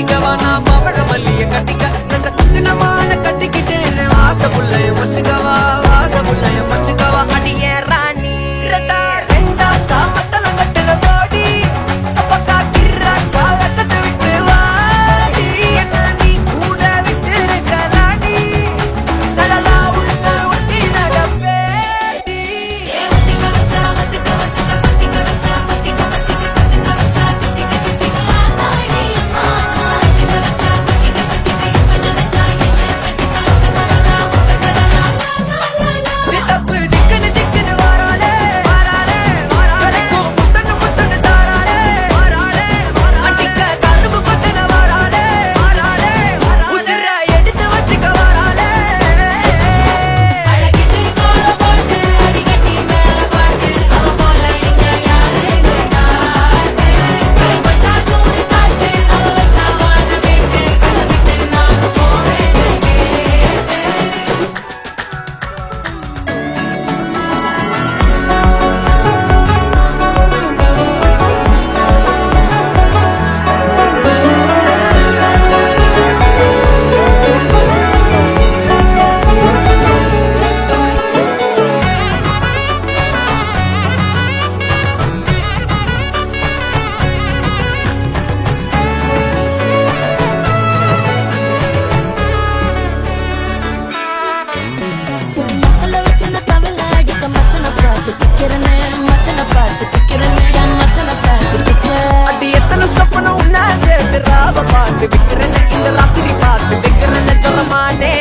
கட்டிக்கவா நான் பவழ மல்லிய கட்டிக்க நஞ்ச குத்தினமான கட்டிக்கிட்டேன் வாச புள்ளைய வச்சுக்கவா வாச புள்ளைய வச்சுக்கவா அடியே ராணி ரெண்டா ரெண்டா காமத்தல கட்டுல போடி அப்பக்கா கிர்ராக்கா வெக்கத்தை விட்டு வாடி என்ன நீ கூட விட்டு இருக்கலாடி நலலா உள்ள ஒட்டி நடப்பேடி சித்தப்பு சிக்கனு சிக்கனு வாராளே வாராளே வாராளே முத்தனு முத்தனு தாராளே வாராளே வாராளே அடிக்க கரும்பு கொத்தன வாராளே வாராளே வாராளே உசிர எடுத்து வச்சுக்க வாராளே அழகிட்டு கோல போட்டு அடிகட்டி மேல பாட்டு அவ போல எங்க யாருன்னு காட்டு கைப்பட்டா தூரி காட்டு அவ வச்சா வாழ வேட்டு கசவிட்டு நான் போவேன் மக்கள வச்சுன தமிழ் அடிக்க மச்சனை பார்த்து திக்கிறனே மச்சனை பார்த்து திக்கிறனே என் மச்சனை பார்த்து திக்கிறேன் அடி எத்தனை சொப்பனம் உன்னா சேர்த்து ராவ பார்த்து விக்கிறேன்னு இந்த ராத்திரி பார்த்து வைக்கிறேன்னு சொல்லமானே